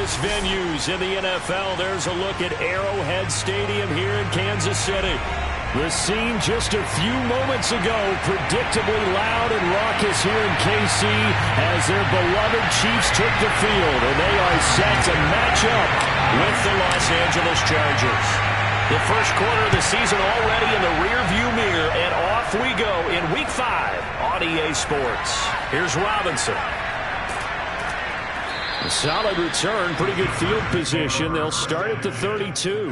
loudest venues in the NFL. There's a look at Arrowhead Stadium here in Kansas City. The scene just a few moments ago, predictably loud and raucous here in KC as their beloved Chiefs took the field, and they are set to match up with the Los Angeles Chargers. The first quarter of the season already in the rearview mirror, and off we go in Week 5 on EA Sports. Here's Robinson. A solid return, pretty good field position. They'll start at the 32.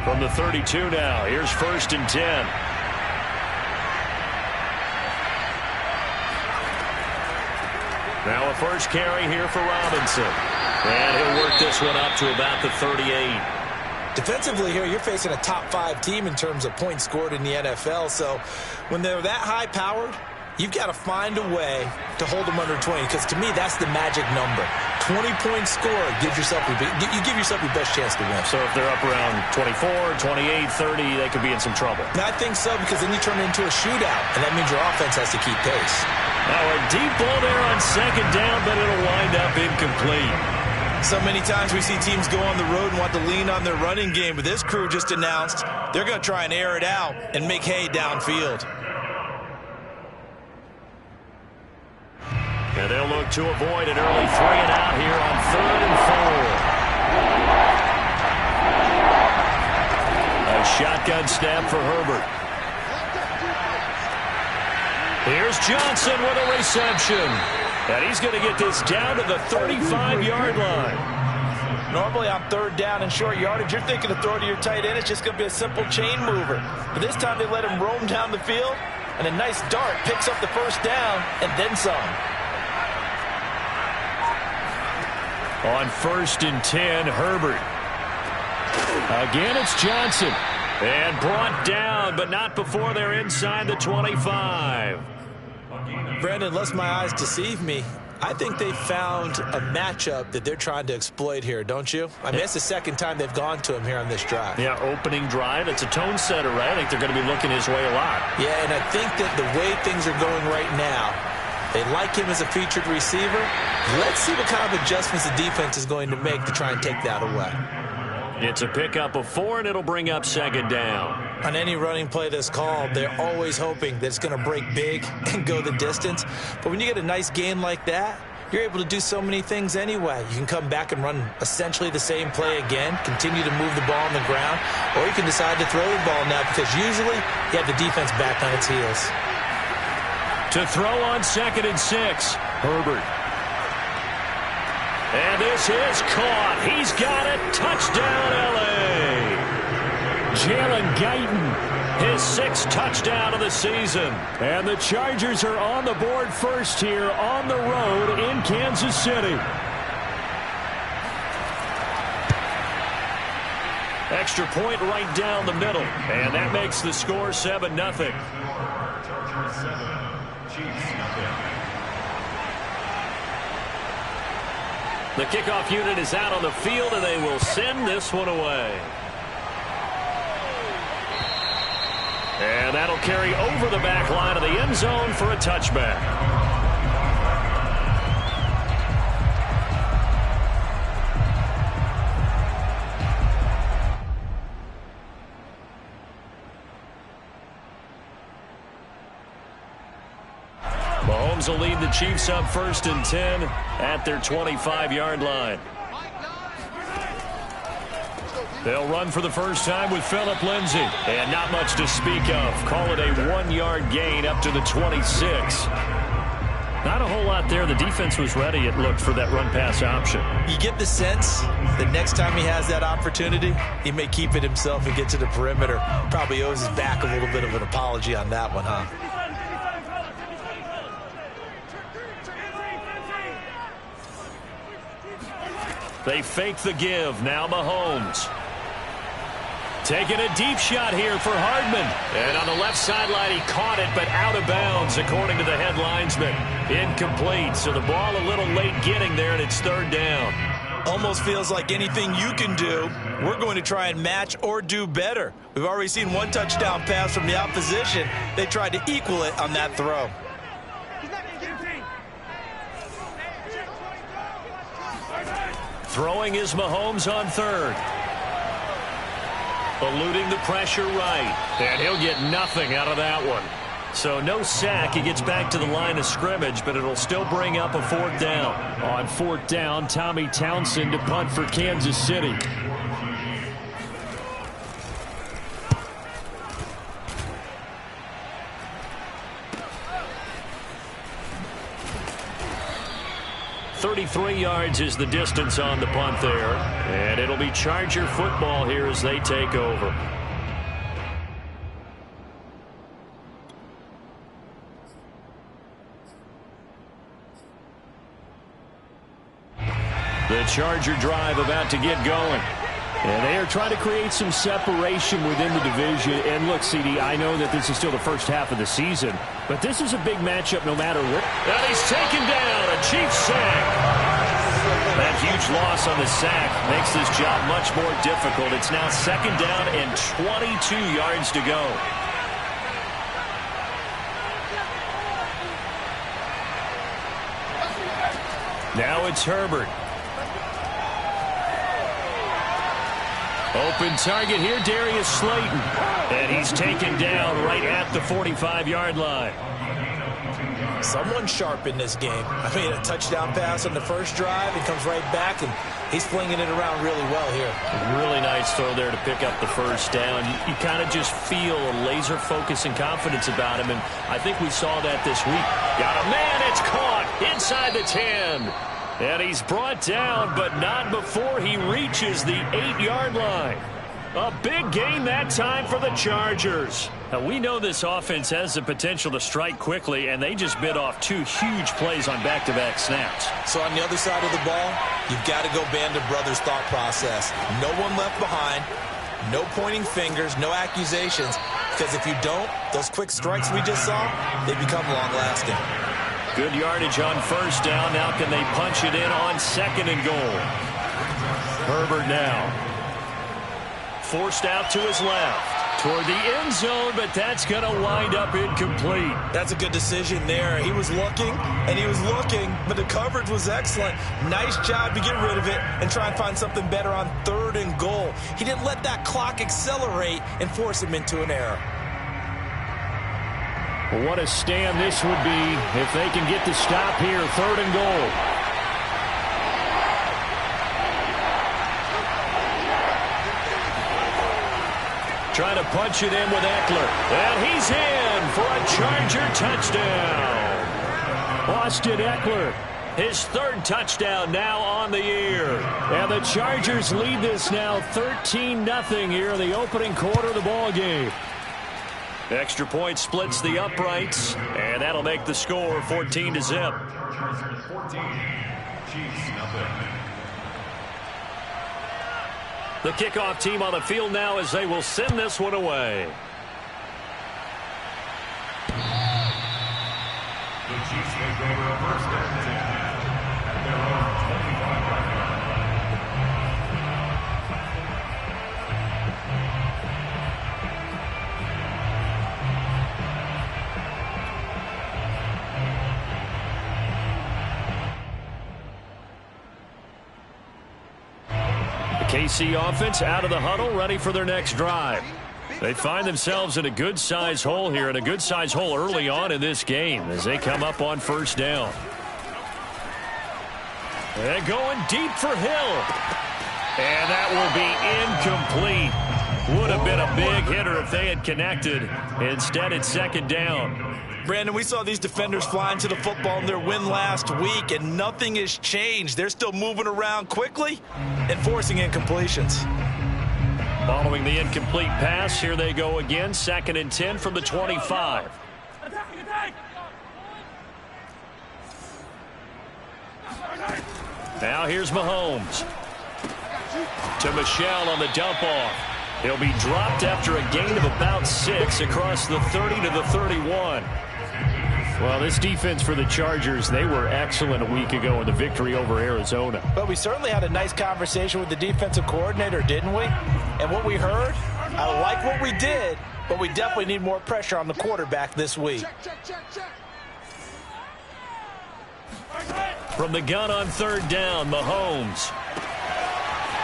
From the 32 now, here's 1st and 10. Now a first carry here for Robinson. And he'll work this one up to about the 38. Defensively here, you're facing a top 5 team in terms of points scored in the NFL. So when they're that high-powered, you've got to find a way to hold them under 20, because to me, that's the magic number. 20-point score, you give yourself your best chance to win. So if they're up around 24, 28, 30, they could be in some trouble. I think so, because then you turn it into a shootout, and that means your offense has to keep pace. Now a deep ball there on 2nd down, but it'll wind up incomplete. So many times we see teams go on the road and want to lean on their running game, but this crew just announced they're going to try and air it out and make hay downfield. And they'll look to avoid an early 3-and-out here on 3rd and 4. A shotgun snap for Herbert. Here's Johnson with a reception. And he's going to get this down to the 35-yard line. Normally on 3rd down and short yardage, you're thinking to throw to your tight end. It's just going to be a simple chain mover. But this time they let him roam down the field, and a nice dart picks up the 1st down and then some. On 1st and 10, Herbert. Again, it's Johnson. And brought down, but not before they're inside the 25. Brandon, unless my eyes deceive me, I think they found a matchup that they're trying to exploit here, don't you? I mean, it's the 2nd time they've gone to him here on this drive. Yeah, opening drive. It's a tone setter, right? I think they're going to be looking his way a lot. Yeah, and I think that the way things are going right now, they like him as a featured receiver. Let's see what kind of adjustments the defense is going to make to try and take that away. It's a pickup of 4, and it'll bring up 2nd down. On any running play that's called, they're always hoping that it's going to break big and go the distance. But when you get a nice gain like that, you're able to do so many things anyway. You can come back and run essentially the same play again, continue to move the ball on the ground, or you can decide to throw the ball now, because usually you have the defense back on its heels. To throw on 2nd and 6, Herbert. And this is caught. He's got it. Touchdown, L.A. Jalen Guyton, his 6th touchdown of the season. And the Chargers are on the board first here on the road in Kansas City. Extra point right down the middle. And that makes the score 7-0. Chargers 7, Chiefs nothing. The kickoff unit is out on the field, and they will send this one away. And that'll carry over the back line of the end zone for a touchback. Mahomes will lead the Chiefs up 1st and 10 at their 25-yard line. They'll run for the first time with Phillip Lindsay. And not much to speak of. Call it a 1-yard gain up to the 26. Not a whole lot there. The defense was ready, it looked, for that run-pass option. You get the sense that next time he has that opportunity, he may keep it himself and get to the perimeter. Probably owes his back a little bit of an apology on that one, huh? They fake the give. Now Mahomes. Taking a deep shot here for Hardman. And on the left sideline, he caught it, but out of bounds, according to the head linesman. Incomplete, so the ball a little late getting there, and it's 3rd down. Almost feels like anything you can do, we're going to try and match or do better. We've already seen one touchdown pass from the opposition. They tried to equal it on that throw. Throwing is Mahomes on third. Eluding the pressure right. And he'll get nothing out of that one. So no sack. He gets back to the line of scrimmage, but it'll still bring up a fourth down. On fourth down, Tommy Townsend to punt for Kansas City. .33 yards is the distance on the punt there. And it'll be Charger football here as they take over. The Charger drive about to get going. And they are trying to create some separation within the division. And look, CD, I know that this is still the first half of the season, but this is a big matchup no matter what. And he's taken down, a Chiefs sack. That huge loss on the sack makes this job much more difficult. It's now second down and 22 yards to go. Now it's Herbert. Open target here, Darius Slayton. And he's taken down right at the 45-yard line. Someone sharp in this game. I mean, a touchdown pass on the first drive. He comes right back, and he's flinging it around really well here. Really nice throw there to pick up the first down. You kind of just feel a laser focus and confidence about him, and I think we saw that this week. Got a man, it's caught inside the 10. And he's brought down, but not before he reaches the 8-yard line. A big gain that time for the Chargers. Now, we know this offense has the potential to strike quickly, and they just bit off two huge plays on back-to-back snaps. So on the other side of the ball, you've got to go Band of Brothers thought process. No one left behind, no pointing fingers, no accusations, because if you don't, those quick strikes we just saw, they become long-lasting. Good yardage on first down. Now can they punch it in on second and goal? Herbert now. Forced out to his left. Toward the end zone, but that's going to wind up incomplete. That's a good decision there. He was looking, and he was looking, but the coverage was excellent. Nice job to get rid of it and try and find something better on third and goal. He didn't let that clock accelerate and force him into an error. Well, what a stand this would be if they can get the stop here, third and goal. Trying to punch it in with Eckler. And he's in for a Charger touchdown. Austin Eckler, his third touchdown now on the year. And the Chargers lead this now 13-0 here in the opening quarter of the ball game. Extra point splits the uprights, and that'll make the score 14-0. The kickoff team on the field now as they will send this one away. The Chiefs take over a first and 10 at their own 25-yard line. KC offense out of the huddle, ready for their next drive. They find themselves in a good-sized hole here, and a good-sized hole early on in this game as they come up on first down. And going deep for Hill. And that will be incomplete. Would have been a big hitter if they had connected. Instead, it's second down. Brandon, we saw these defenders flying to the football in their win last week, and nothing has changed. They're still moving around quickly and forcing incompletions. Following the incomplete pass, here they go again. Second and 10 from the 25. Now here's Mahomes. To Michel on the dump off. He'll be dropped after a gain of about 6 across the 30 to the 31. Well, this defense for the Chargers, they were excellent a week ago in the victory over Arizona. But we certainly had a nice conversation with the defensive coordinator, didn't we? And what we heard, I like what we did, but we definitely need more pressure on the quarterback this week. From the gun on third down, Mahomes.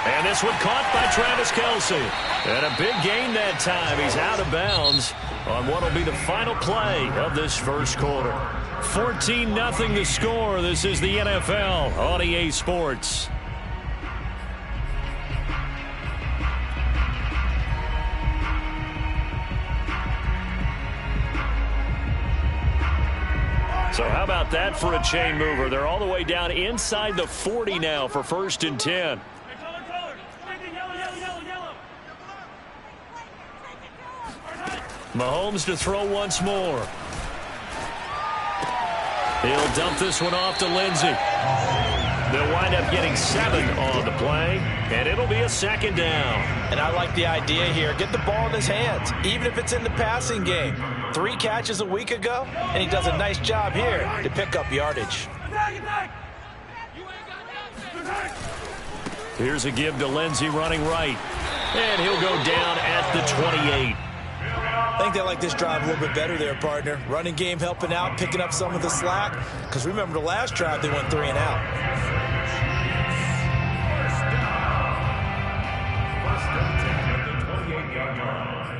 And this one caught by Travis Kelce. And a big gain that time. He's out of bounds on what will be the final play of this first quarter. 14-0 the score. This is the NFL on EA Sports. So how about that for a chain mover? They're all the way down inside the 40 now for 1st and 10. Mahomes to throw once more. He'll dump this one off to Lindsey. They'll wind up getting 7 on the play, and it'll be a 2nd down. And I like the idea here. Get the ball in his hands, even if it's in the passing game. 3 catches a week ago, and he does a nice job here to pick up yardage. Here's a give to Lindsey running right, and he'll go down at the 28. I think they like this drive a little bit better there, partner. Running game helping out, picking up some of the slack. Because remember the last drive, they went 3 and out. First and 10 at the 28-yard line.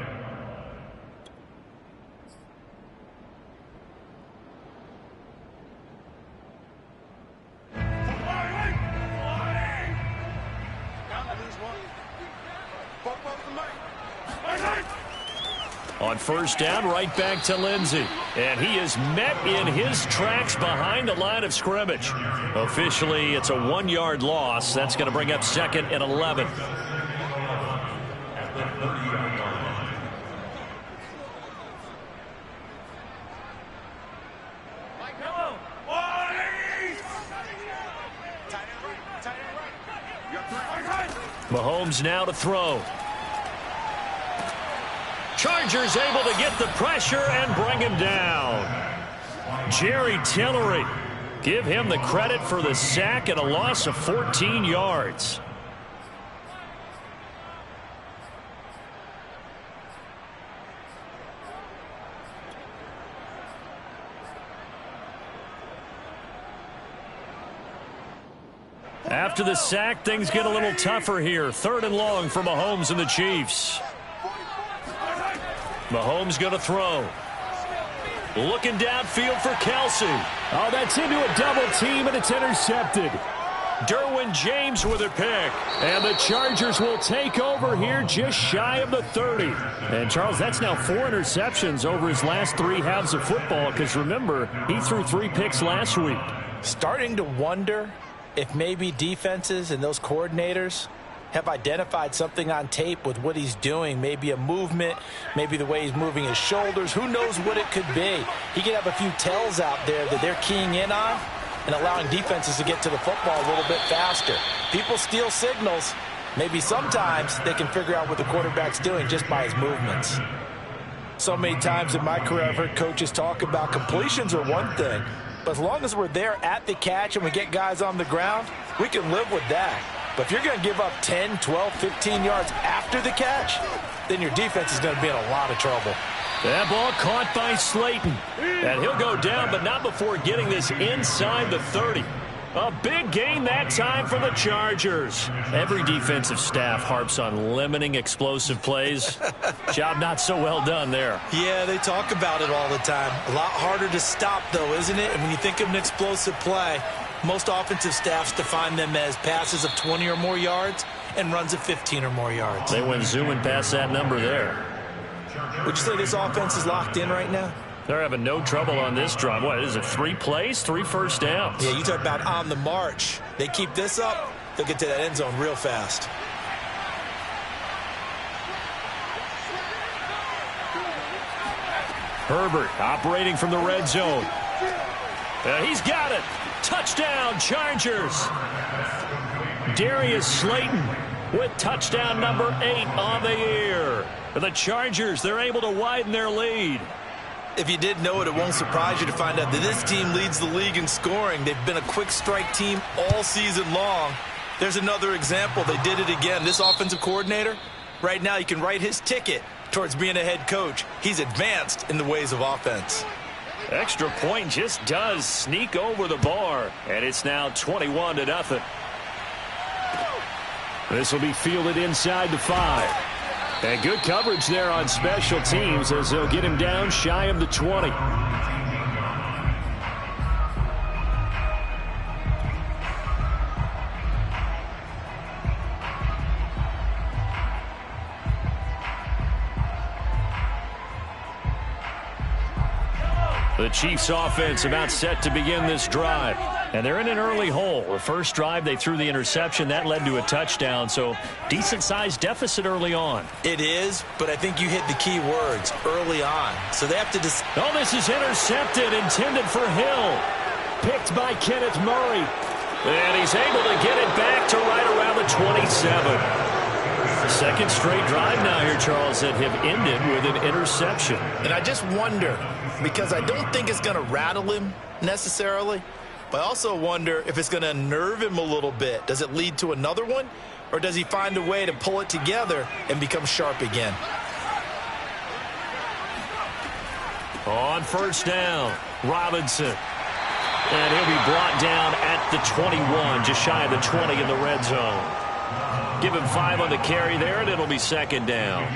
On first down, right back to Lindsey. And he is met in his tracks behind the line of scrimmage. Officially, it's a 1-yard loss. That's going to bring up 2nd and 11. Mahomes now to throw. Chargers able to get the pressure and bring him down. Jerry Tillery. Give him the credit for the sack and a loss of 14 yards. After the sack, things get a little tougher here. 3rd and long for Mahomes and the Chiefs. Mahomes going to throw. Looking downfield for Kelce. Oh, that's into a double team, and it's intercepted. Derwin James with a pick. And the Chargers will take over here just shy of the 30. And, Charles, that's now 4 interceptions over his last 3 halves of football, because, remember, he threw 3 picks last week. Starting to wonder if maybe defenses and those coordinators have identified something on tape with what he's doing. Maybe a movement, maybe the way he's moving his shoulders. Who knows what it could be? He could have a few tells out there that they're keying in on and allowing defenses to get to the football a little bit faster. People steal signals. Maybe sometimes they can figure out what the quarterback's doing just by his movements. So many times in my career I've heard coaches talk about completions are one thing, but as long as we're there at the catch and we get guys on the ground, we can live with that. But if you're going to give up 10, 12, 15 yards after the catch, then your defense is going to be in a lot of trouble. That ball caught by Slayton. And he'll go down, but not before getting this inside the 30. A big gain that time for the Chargers. Every defensive staff harps on limiting explosive plays. Job not so well done there. Yeah, they talk about it all the time. A lot harder to stop, though, isn't it? And when you think of an explosive play, most offensive staffs define them as passes of 20 or more yards and runs of 15 or more yards. They went zooming past that number there. Would you say this offense is locked in right now? They're having no trouble on this drive. What is it, 3 plays, 3 first downs? Yeah, you talk about on the march. They keep this up, they'll get to that end zone real fast. Herbert operating from the red zone. He's got it. Touchdown, Chargers. Darius Slayton with touchdown number 8 on the year. The Chargers, they're able to widen their lead. If you didn't know it, it won't surprise you to find out that this team leads the league in scoring. They've been a quick strike team all season long. There's another example. They did it again. This offensive coordinator, right now, you can write his ticket towards being a head coach. He's advanced in the ways of offense. Extra point just does sneak over the bar, and it's now 21-0. This will be fielded inside the 5. And good coverage there on special teams as they'll get him down shy of the 20. The Chiefs offense about set to begin this drive. And they're in an early hole. The first drive, they threw the interception. That led to a touchdown, so decent-sized deficit early on. It is, but I think you hit the key words, early on. So they have to Oh, this is intercepted, intended for Hill. Picked by Kenneth Murray. And he's able to get it back to right around the 27. Second straight drive now here, Charles, that have ended with an interception. And I just wonder, because I don't think it's going to rattle him necessarily, but I also wonder if it's going to unnerve him a little bit. Does it lead to another one, or does he find a way to pull it together and become sharp again? On first down, Robinson. And he'll be brought down at the 21, just shy of the 20 in the red zone. Give him 5 on the carry there, and it'll be second down.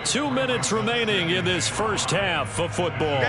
2 minutes remaining in this first half of football.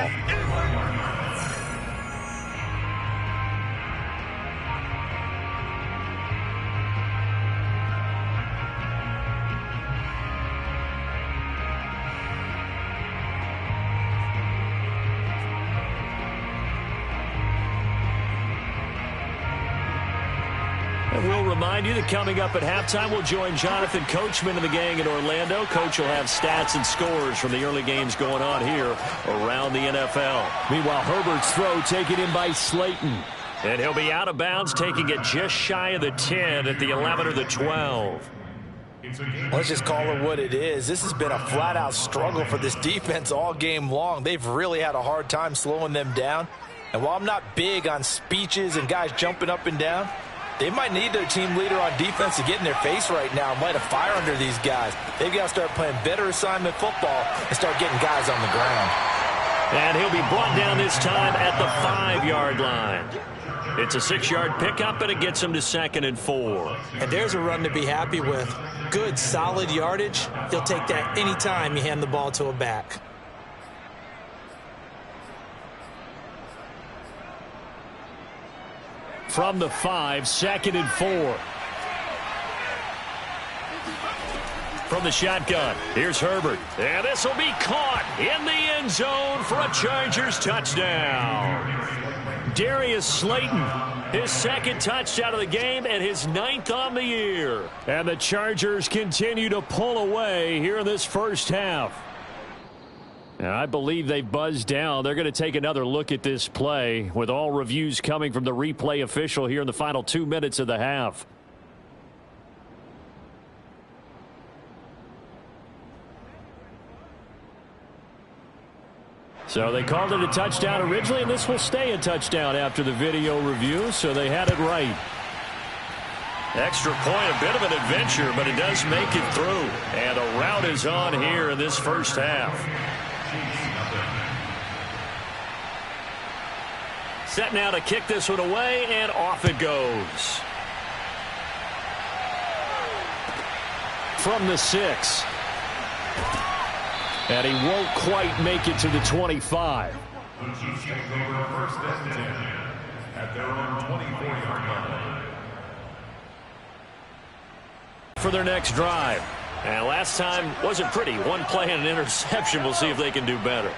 We'll remind you that coming up at halftime, we'll join Jonathan Coachman and the gang in Orlando. Coach will have stats and scores from the early games going on here around the NFL. Meanwhile, Herbert's throw taken in by Slayton. And he'll be out of bounds, taking it just shy of the 10 at the 11 or the 12. Let's just call it what it is. This has been a flat-out struggle for this defense all game long. They've really had a hard time slowing them down. And while I'm not big on speeches and guys jumping up and down, they might need their team leader on defense to get in their face right now and light a fire under these guys. They've got to start playing better assignment football and start getting guys on the ground. And he'll be brought down this time at the 5-yard line. It's a 6-yard pickup, and it gets him to 2nd and 4. And there's a run to be happy with. Good, solid yardage. He'll take that anytime you hand the ball to a back. From the 5, 2nd and 4. From the shotgun, here's Herbert. And this will be caught in the end zone for a Chargers touchdown. Darius Slayton, his 2nd touchdown of the game and his 9th on the year. And the Chargers continue to pull away here in this first half. And I believe they've buzzed down. They're going to take another look at this play with all reviews coming from the replay official here in the final 2 minutes of the half. So they called it a touchdown originally, and this will stay a touchdown after the video review, so they had it right. Extra point, a bit of an adventure, but it does make it through. And a rout is on here in this first half. Set now to kick this one away, and off it goes. From the 6. And he won't quite make it to the 25. The Chiefs take over first and 10 at their own 24-yard line. For their next drive. And last time wasn't pretty. One play and an interception. We'll see if they can do better.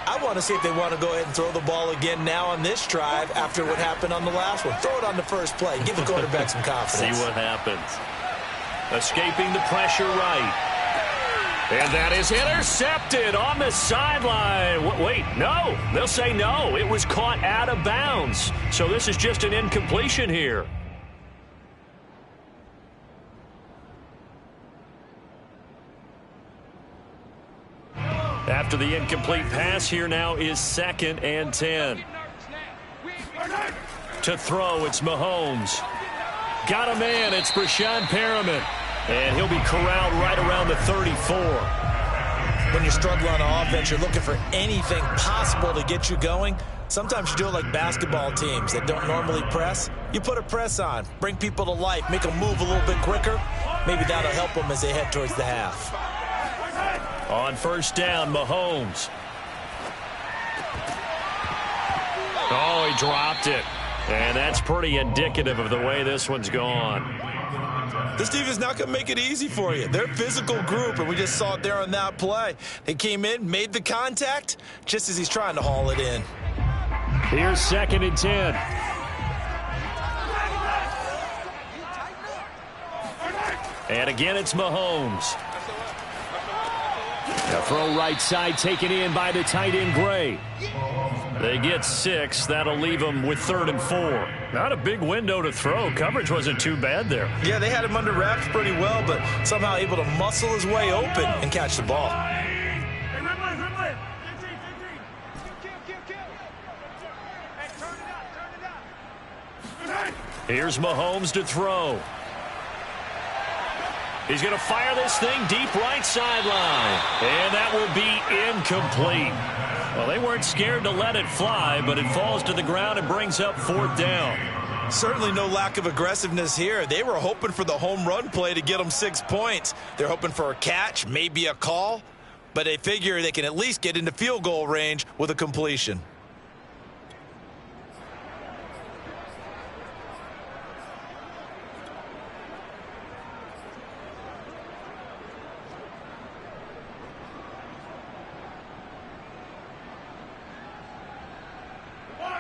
I want to see if they want to go ahead and throw the ball again now on this drive after what happened on the last one. Throw it on the first play. Give the quarterback some confidence. See what happens. Escaping the pressure right. And that is intercepted on the sideline. Wait, no. They'll say no. It was caught out of bounds. So this is just an incompletion here. After the incomplete pass, here now is 2nd and 10. To throw, it's Mahomes. Got a man, it's Breshad Perriman. And he'll be corralled right around the 34. When you're struggling on offense, you're looking for anything possible to get you going. Sometimes you do it like basketball teams that don't normally press. You put a press on, bring people to life, make them move a little bit quicker. Maybe that'll help them as they head towards the half. On 1st down, Mahomes. Oh, he dropped it. And that's pretty indicative of the way this one's gone. This defense not going to make it easy for you. They're a physical group, and we just saw it there on that play. They came in, made the contact, just as he's trying to haul it in. Here's 2nd and 10. And again, it's Mahomes. A throw right side taken in by the tight end, Gray. They get 6. That'll leave them with 3rd and 4. Not a big window to throw. Coverage wasn't too bad there. Yeah, they had him under wraps pretty well, but somehow able to muscle his way open and catch the ball. Here's Mahomes to throw. He's going to fire this thing deep right sideline. And that will be incomplete. Well, they weren't scared to let it fly, but it falls to the ground and brings up 4th down. Certainly no lack of aggressiveness here. They were hoping for the home run play to get them 6 points. They're hoping for a catch, maybe a call, but they figure they can at least get into field goal range with a completion.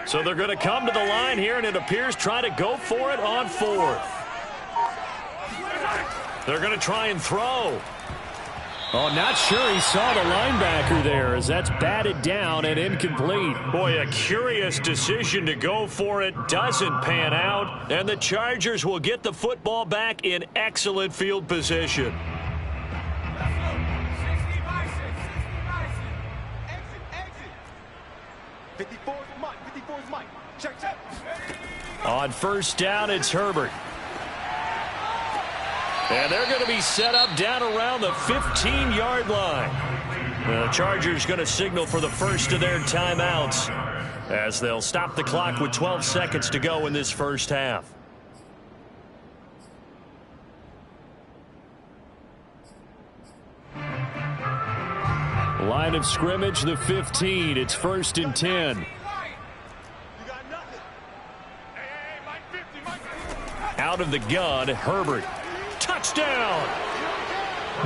So they're going to come to the line here, and it appears try to go for it on 4th. They're going to try and throw. Oh, not sure he saw the linebacker there as that's batted down and incomplete. Boy, a curious decision to go for it. Doesn't pan out, and the Chargers will get the football back in excellent field position. On 1st down, it's Herbert. And they're going to be set up down around the 15-yard line. The Chargers going to signal for the first of their timeouts as they'll stop the clock with 12 seconds to go in this first half. Line of scrimmage, the 15. It's 1st and 10. Out of the gun, Herbert. Touchdown!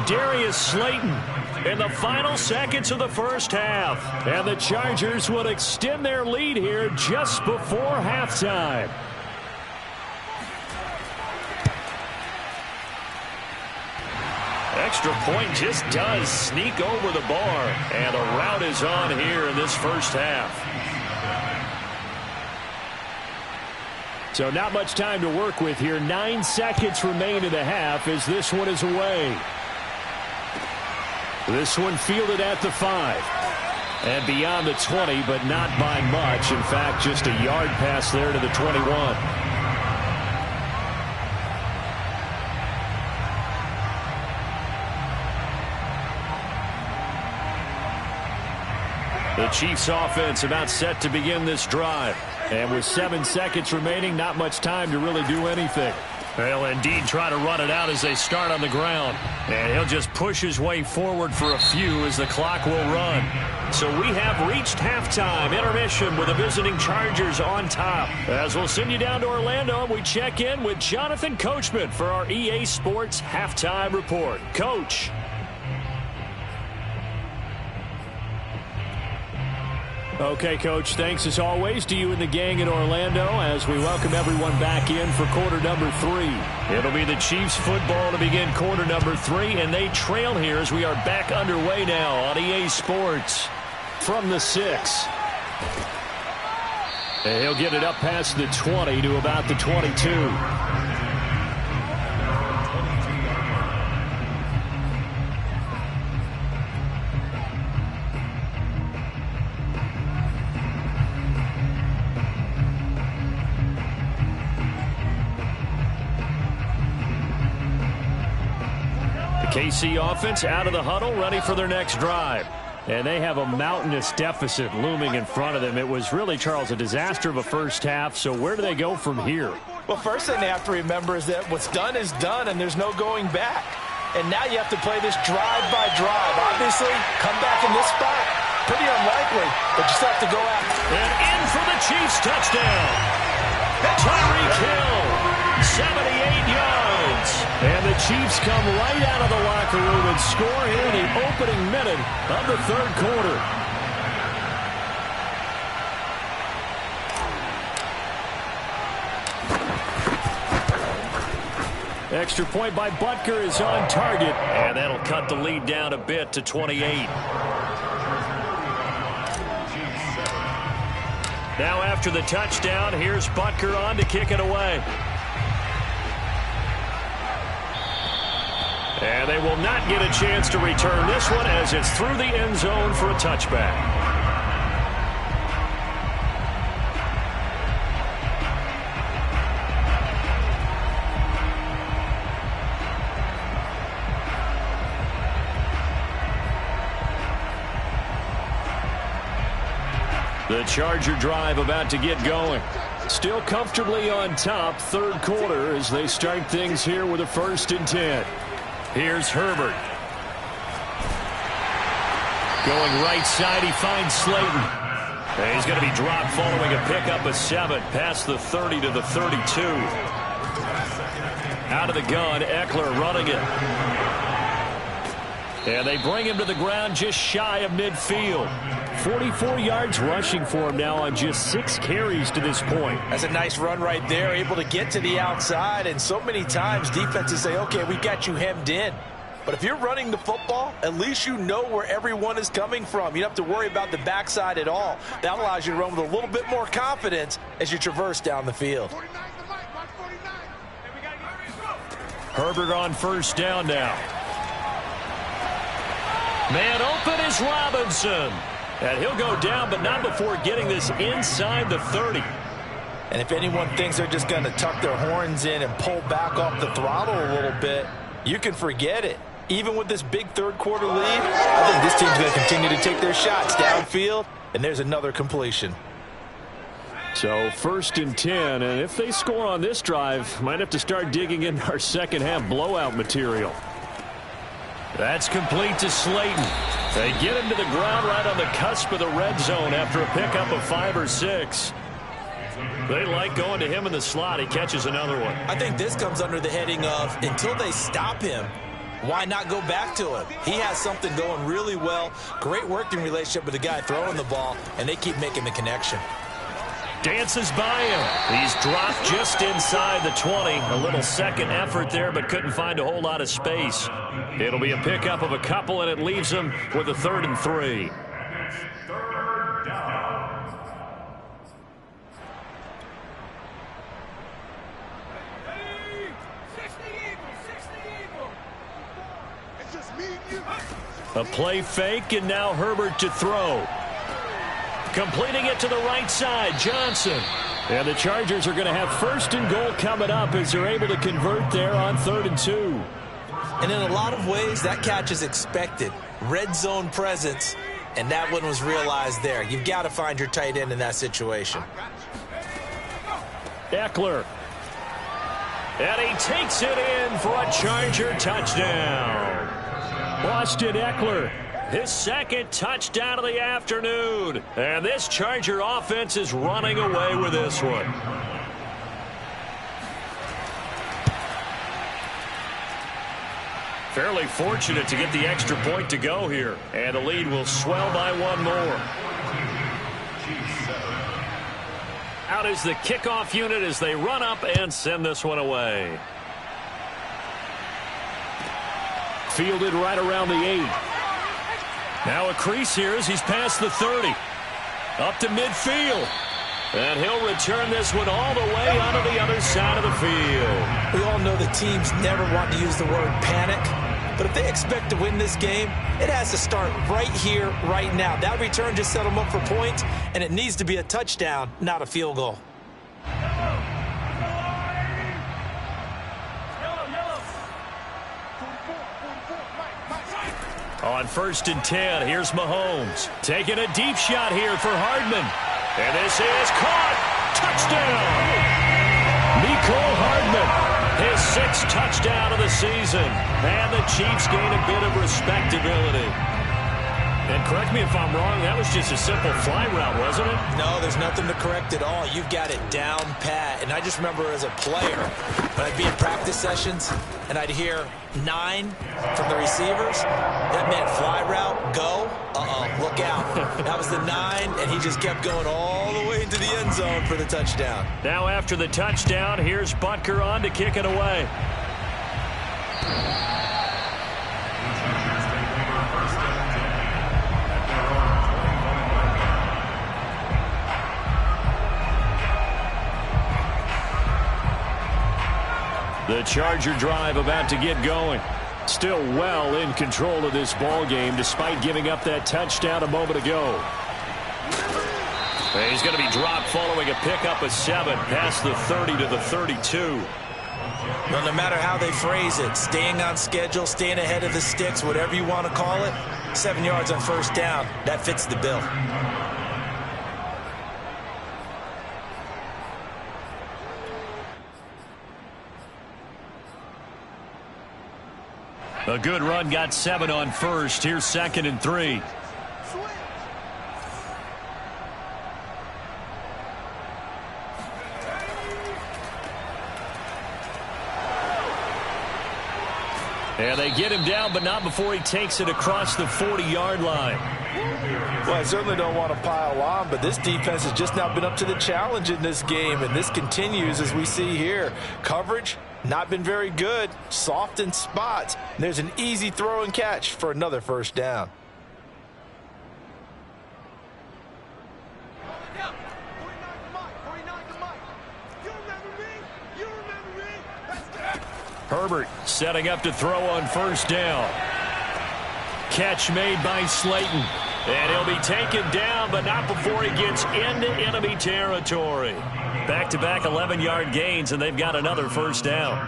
Darius Slayton in the final seconds of the first half. And the Chargers will extend their lead here just before halftime. Extra point just does sneak over the bar. And a rout is on here in this first half. So not much time to work with here. 9 seconds remain in the half as this one is away. This one fielded at the 5. And beyond the 20, but not by much. In fact, just a yard pass there to the 21. The Chiefs offense about set to begin this drive. And with 7 seconds remaining, not much time to really do anything. They'll indeed try to run it out as they start on the ground. And he'll just push his way forward for a few as the clock will run. So we have reached halftime. Intermission with the visiting Chargers on top. As we'll send you down to Orlando, and we check in with Jonathan Coachman for our EA Sports Halftime Report. Coach. Okay, Coach, thanks as always to you and the gang in Orlando as we welcome everyone back in for quarter number 3. It'll be the Chiefs football to begin quarter number 3, and they trail here as we are back underway now on EA Sports from the 6. And he'll get it up past the 20 to about the 22. KC offense out of the huddle, ready for their next drive. And they have a mountainous deficit looming in front of them. It was really, Charles, a disaster of a first half. So where do they go from here? Well, first thing they have to remember is that what's done is done, and there's no going back. And now you have to play this drive by drive. Obviously, come back in this spot, pretty unlikely, but you still have to go after. And in for the Chiefs touchdown. Tyreek Hill, 78 yards. And the Chiefs come right out of the locker room and score here in the opening minute of the third quarter. Extra point by Butker is on target, and that'll cut the lead down a bit to 28. Now after the touchdown, here's Butker on to kick it away. And they will not get a chance to return this one as it's through the end zone for a touchback. The Charger drive about to get going. Still comfortably on top, third quarter, as they start things here with a 1st and 10. Here's Herbert. Going right side, he finds Slayton. And he's going to be dropped following a pickup of 7 past the 30 to the 32. Out of the gun, Eckler running it. And they bring him to the ground just shy of midfield. 44 yards rushing for him now on just 6 carries to this point. That's a nice run right there, able to get to the outside. And so many times defenses say, okay, we got you hemmed in. But if you're running the football, at least you know where everyone is coming from. You don't have to worry about the backside at all. That allows you to run with a little bit more confidence as you traverse down the field. Herbert on 1st down now. Man open is Robinson. And he'll go down, but not before getting this inside the 30. And if anyone thinks they're just going to tuck their horns in and pull back off the throttle a little bit, you can forget it. Even with this big third quarter lead, I think this team's going to continue to take their shots downfield, and there's another completion. So 1st and 10, and if they score on this drive, might have to start digging in our second half blowout material. That's complete to Slayton. They get him to the ground right on the cusp of the red zone after a pickup of 5 or 6. They like going to him in the slot. He catches another one. I think this comes under the heading of, until they stop him, why not go back to him? He has something going really well. Great working relationship with the guy throwing the ball, and they keep making the connection. Dances by him. He's dropped just inside the 20. A little second effort there, but couldn't find a whole lot of space. It'll be a pickup of a couple, and it leaves him with a 3rd and 3. Third down. A play fake, and now Herbert to throw. Completing it to the right side, Johnson. And the Chargers are going to have 1st and goal coming up as they're able to convert there on 3rd and 2. And in a lot of ways, that catch is expected. Red zone presence, and that one was realized there. You've got to find your tight end in that situation. Eckler. And he takes it in for a Charger touchdown. Austin Eckler, his 2nd touchdown of the afternoon. And this Charger offense is running away with this one. Fairly fortunate to get the extra point to go here. And the lead will swell by 1 more. Out is the kickoff unit as they run up and send this one away. Fielded right around the 8. Now a crease here as he's past the 30. Up to midfield. And he'll return this one all the way onto the other side of the field. We all know the teams never want to use the word panic. But if they expect to win this game, it has to start right here, right now. That return just set them up for points, and it needs to be a touchdown, not a field goal. On 1st and 10, here's Mahomes. Taking a deep shot here for Hardman. And this is caught. Touchdown. Mecole Hardman, his 6th touchdown of the season. And the Chiefs gain a bit of respectability. And correct me if I'm wrong, that was just a simple fly route, wasn't it? No, there's nothing to correct at all. You've got it down pat. And I just remember as a player, when I'd be in practice sessions and I'd hear 9 from the receivers, that meant fly route, go, look out. That was the 9, and he just kept going all the way into the end zone for the touchdown. Now after the touchdown, here's Butker on to kick it away. The Charger drive about to get going. Still well in control of this ball game despite giving up that touchdown a moment ago. He's going to be dropped following a pickup of 7 past the 30 to the 32. Well, no matter how they phrase it, staying on schedule, staying ahead of the sticks, whatever you want to call it, 7 yards on 1st down, that fits the bill. A good run got 7 on 1st. Here's 2nd and 3. And they get him down, but not before he takes it across the 40-yard line. Well, I certainly don't want to pile on, but this defense has just not been up to the challenge in this game, and this continues as we see here. Coverage, not been very good, soft in spots. And there's an easy throw and catch for another 1st down. Herbert setting up to throw on 1st down. Catch made by Slayton. And he'll be taken down, but not before he gets into enemy territory. Back-to-back 11-yard gains, and they've got another 1st down.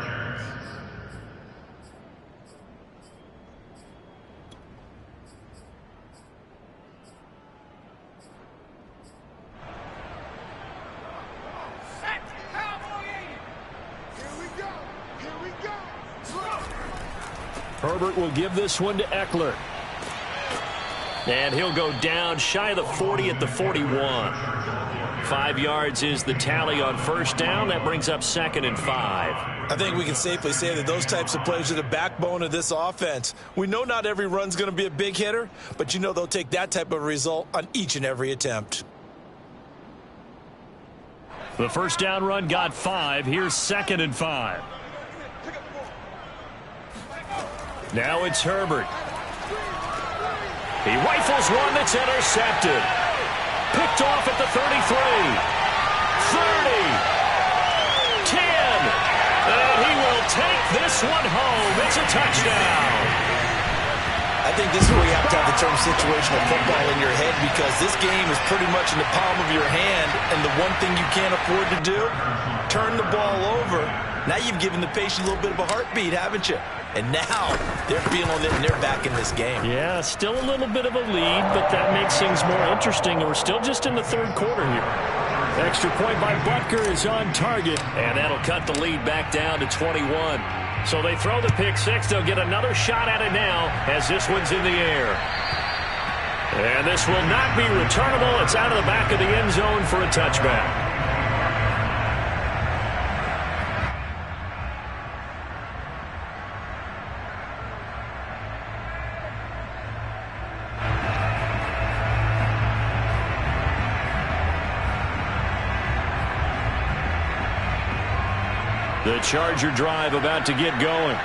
Herbert will give this one to Eckler. And he'll go down shy of the 40 at the 41. 5 yards is the tally on 1st down. That brings up 2nd and 5. I think we can safely say that those types of plays are the backbone of this offense. We know not every run's going to be a big hitter, but you know they'll take that type of result on each and every attempt. The 1st down run got 5. Here's 2nd and 5. Now it's Herbert. He rifles one that's intercepted. Picked off at the 33. 30. 10. And he will take this one home. It's a touchdown. I think this is where you have to have the term situational football in your head, because this game is pretty much in the palm of your hand, and the one thing you can't afford to do, turn the ball over. Now you've given the patient a little bit of a heartbeat, haven't you? And now they're feeling it, and they're back in this game. Yeah, still a little bit of a lead, but that makes things more interesting, and we're still just in the 3rd quarter here. Extra point by Butker is on target, and that'll cut the lead back down to 21. So they throw the pick 6. They'll get another shot at it now as this one's in the air. And this will not be returnable. It's out of the back of the end zone for a touchback. The Charger drive about to get going.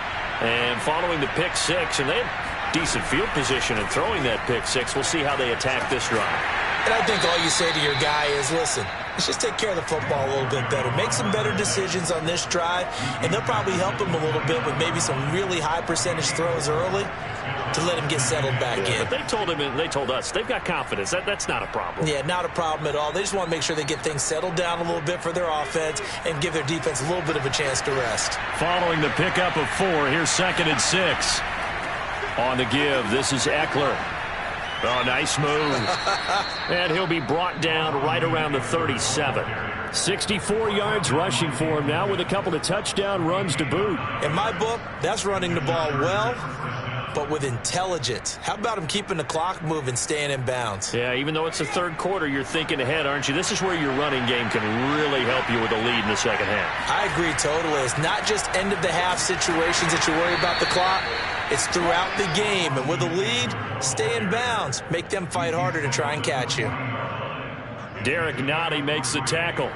And following the pick 6, and they have decent field position in throwing that pick 6. We'll see how they attack this drive. And I think all you say to your guy is, listen, let's just take care of the football a little bit better. Make some better decisions on this drive, and they'll probably help him a little bit with maybe some really high percentage throws early to let him get settled back in. But they told him, and they told us, they've got confidence. That's not a problem. Yeah, not a problem at all. They just want to make sure they get things settled down a little bit for their offense and give their defense a little bit of a chance to rest. Following the pickup of 4, here's 2nd and 6. On the give, this is Eckler. Oh, nice move. And he'll be brought down right around the 37. 64 yards rushing for him now with a couple of touchdown runs to boot. In my book, that's running the ball well, but with intelligence. How about him keeping the clock moving, staying in bounds? Yeah, even though it's the third quarter, you're thinking ahead, aren't you? This is where your running game can really help you with a lead in the second half. I agree totally. It's not just end-of-the-half situations that you worry about the clock. It's throughout the game. And with a lead, stay in bounds. Make them fight harder to try and catch you. Derek Nottie makes the tackle.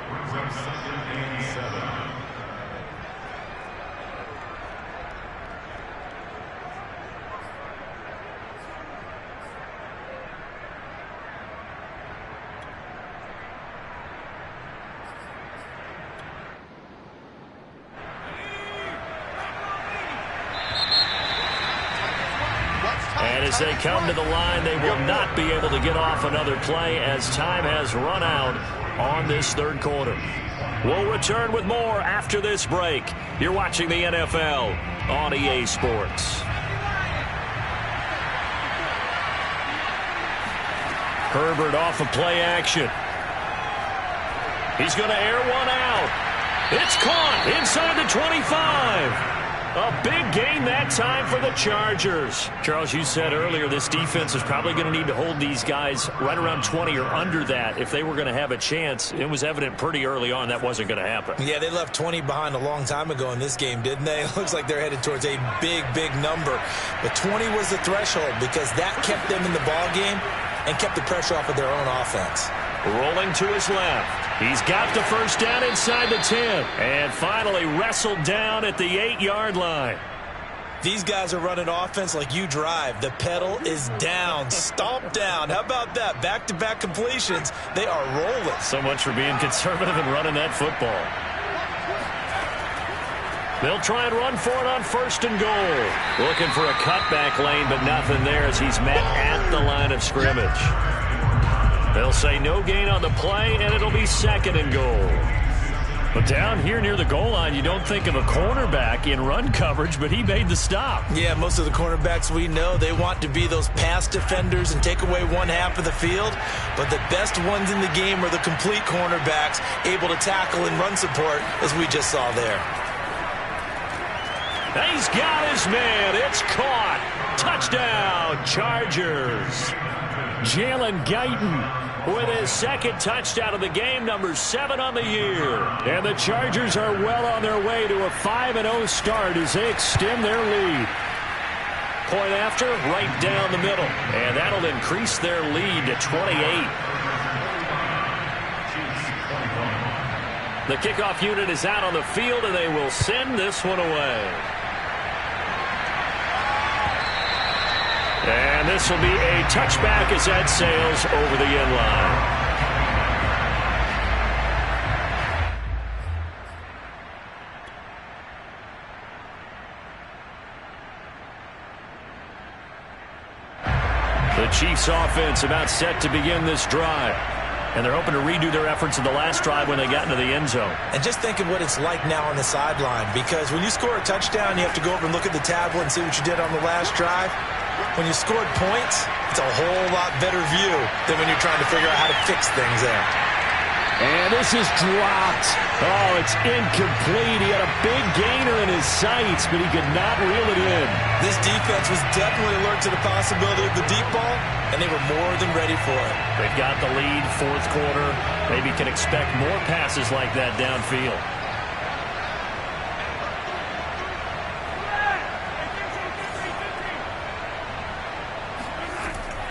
And as they come to the line, they will not be able to get off another play as time has run out on this third quarter. We'll return with more after this break. You're watching the NFL on EA Sports. Herbert off of play action. He's going to air one out. It's caught inside the 25. A big gain that time for the Chargers. Charles, you said earlier this defense is probably going to need to hold these guys right around 20 or under that if they were going to have a chance. It was evident pretty early on that wasn't going to happen. Yeah, they left 20 behind a long time ago in this game, didn't they? It looks like they're headed towards a big, big number. But 20 was the threshold because that kept them in the ball game and kept the pressure off of their own offense. Rolling to his left. He's got the first down inside the 10. And finally wrestled down at the 8-yard line. These guys are running offense like you drive. The pedal is down, stomped down. How about that? Back-to-back completions. They are rolling. So much for being conservative and running that football. They'll try and run for it on first and goal. Looking for a cutback lane, but nothing there as he's met at the line of scrimmage. They'll say no gain on the play, and it'll be second and goal. But down here near the goal line, you don't think of a cornerback in run coverage, but he made the stop. Yeah, most of the cornerbacks we know, they want to be those pass defenders and take away one half of the field. But the best ones in the game are the complete cornerbacks, able to tackle and run support, as we just saw there. He's got his man. It's caught. Touchdown, Chargers. Jalen Guyton with his second touchdown of the game, number 7 on the year. And the Chargers are well on their way to a 5-0 start as they extend their lead. Point after, right down the middle. And that'll increase their lead to 28. The kickoff unit is out on the field, and they will send this one away. And this will be a touchback as that sails over the end line. The Chiefs offense about set to begin this drive. And they're hoping to redo their efforts in the last drive when they got into the end zone. And just think of what it's like now on the sideline, because when you score a touchdown, you have to go over and look at the tablet and see what you did on the last drive. When you scored points, it's a whole lot better view than when you're trying to figure out how to fix things there. And this is dropped. Oh, it's incomplete. He had a big gainer in his sights, but he could not reel it in. This defense was definitely alert to the possibility of the deep ball, and they were more than ready for it. They've got the lead, fourth quarter. Maybe can expect more passes like that downfield.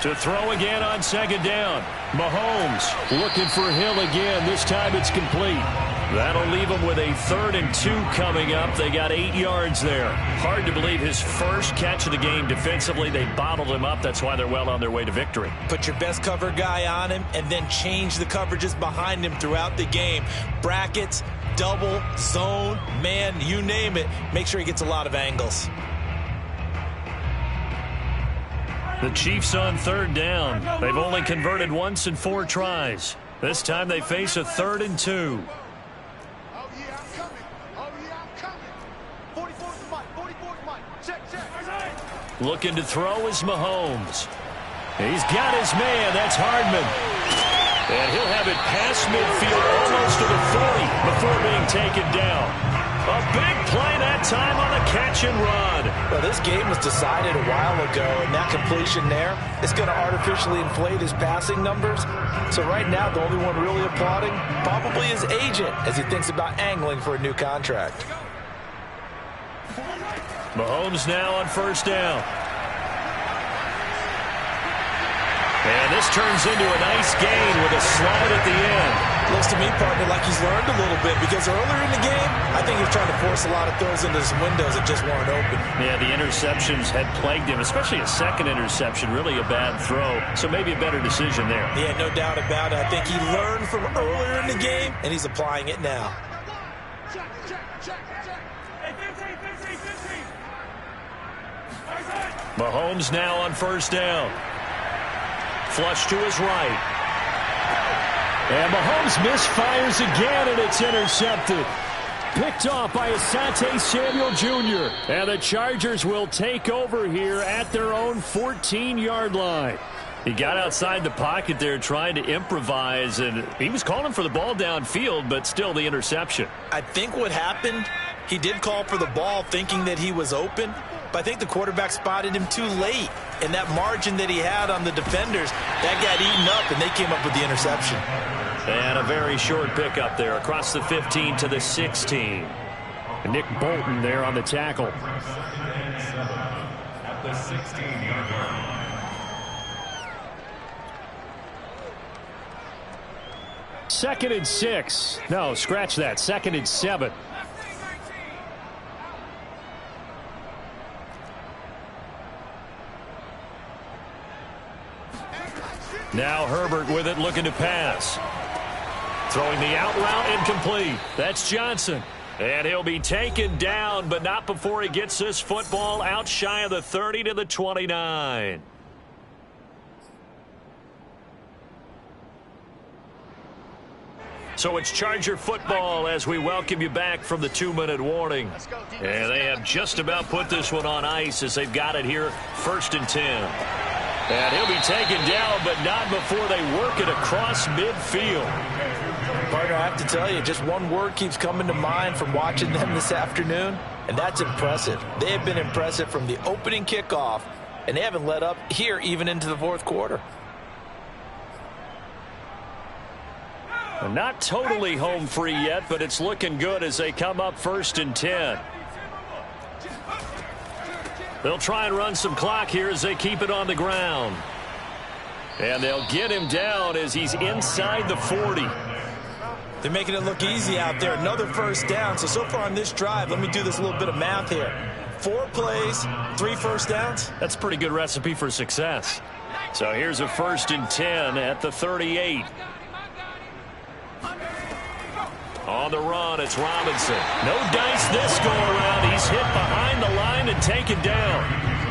To throw again on second down. Mahomes looking for Hill again. This time it's complete. That'll leave them with a 3rd and 2 coming up. They got 8 yards there. Hard to believe his first catch of the game defensively. They bottled him up. That's why they're well on their way to victory. Put your best cover guy on him and then change the coverages behind him throughout the game. Brackets, double, zone, man, you name it. Make sure he gets a lot of angles. The Chiefs on 3rd down. They've only converted once in 4 tries. This time they face a 3rd and 2. Oh, yeah, I'm coming. Oh, yeah, I'm coming. 44's the mic. 44's the mic. Check, check. Looking to throw is Mahomes. He's got his man. That's Hardman. And he'll have it past midfield almost to the 40 before being taken down. A big play that time on the catch and run. Well, this game was decided a while ago, and that completion there is going to artificially inflate his passing numbers. So right now, the only one really applauding probably his agent as he thinks about angling for a new contract. Mahomes now on first down. And this turns into a nice gain with a slide at the end. Looks to me, partner, like he's learned a little bit because earlier in the game, I think he was trying to force a lot of throws into some windows that just weren't open. Yeah, the interceptions had plagued him, especially a second interception, really a bad throw. So maybe a better decision there. Yeah, no doubt about it. I think he learned from earlier in the game, and he's applying it now. Mahomes now on first down. Flush to his right. And Mahomes misfires again, and it's intercepted. Picked off by Asante Samuel Jr. And the Chargers will take over here at their own 14-yard line. He got outside the pocket there trying to improvise, and he was calling for the ball downfield, but still the interception. I think what happened, he did call for the ball thinking that he was open, but I think the quarterback spotted him too late. And that margin that he had on the defenders, that got eaten up, and they came up with the interception. And a very short pickup there across the 15 to the 16. Nick Bolton there on the tackle. At the 16-yard line. Second and 6. No, scratch that. Second and 7. Now Herbert with it, looking to pass. Throwing the out route, incomplete. That's Johnson. And he'll be taken down, but not before he gets this football out shy of the 30 to the 29. So it's Charger football as we welcome you back from the 2-minute warning. And they have just about put this one on ice as they've got it here, 1st and 10. And he'll be taken down, but not before they work it across midfield. Partner, I have to tell you, just one word keeps coming to mind from watching them this afternoon, and that's impressive. They have been impressive from the opening kickoff, and they haven't let up here even into the 4th quarter. Not totally home free yet, but it's looking good as they come up 1st and 10. They'll try and run some clock here as they keep it on the ground. And they'll get him down as he's inside the 40. They're making it look easy out there. Another first down. So far on this drive, let me do this little bit of math here. 4 plays, 3 first downs. That's a pretty good recipe for success. So here's a 1st and 10 at the 38. On the run, it's Robinson. No dice this go around. He's hit behind the line and taken down.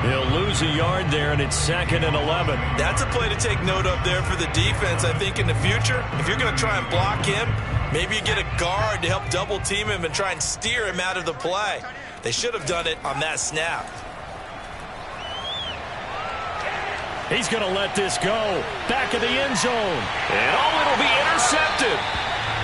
He'll lose a yard there, and it's 2nd and 11. That's a play to take note of there for the defense, I think, in the future. If you're going to try and block him, maybe you get a guard to help double-team him and try and steer him out of the play. They should have done it on that snap. He's going to let this go. Back of the end zone. And it'll be intercepted.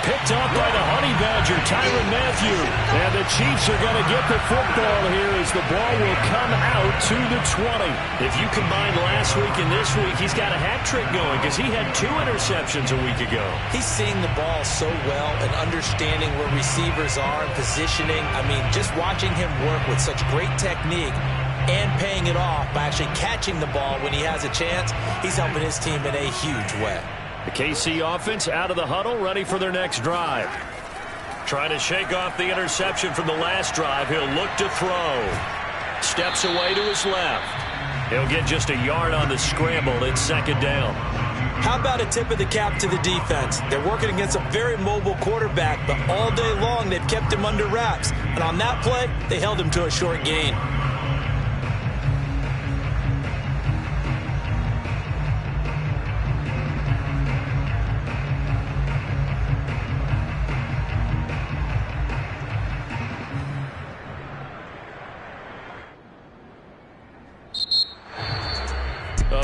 Picked off by the Honey Badger, Tyrann Mathieu. And the Chiefs are going to get the football here as the ball will come out to the 20. If you combine last week and this week, he's got a hat trick going because he had 2 interceptions a week ago. He's seeing the ball so well and understanding where receivers are and positioning. I mean, just watching him work with such great technique and paying it off by actually catching the ball when he has a chance, he's helping his team in a huge way. The KC offense out of the huddle, ready for their next drive. Trying to shake off the interception from the last drive. He'll look to throw. Steps away to his left. He'll get just a yard on the scramble. It's 2nd down. How about a tip of the cap to the defense? They're working against a very mobile quarterback, but all day long they've kept him under wraps. And on that play, they held him to a short gain.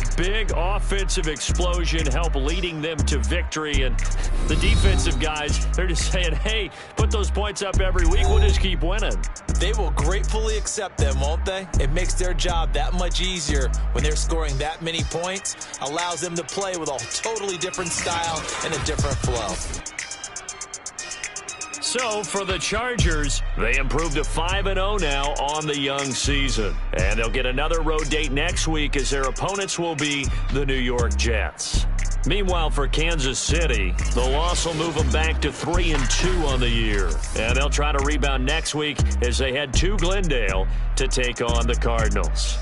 A big offensive explosion helped leading them to victory. And the defensive guys, they're just saying, hey, put those points up every week. We'll just keep winning. They will gratefully accept them, won't they? It makes their job that much easier when they're scoring that many points. Allows them to play with a totally different style and a different flow. So, for the Chargers, they improved to 5-0 now on the young season. And they'll get another road date next week as their opponents will be the New York Jets. Meanwhile, for Kansas City, the loss will move them back to 3-2 on the year. And they'll try to rebound next week as they head to Glendale to take on the Cardinals.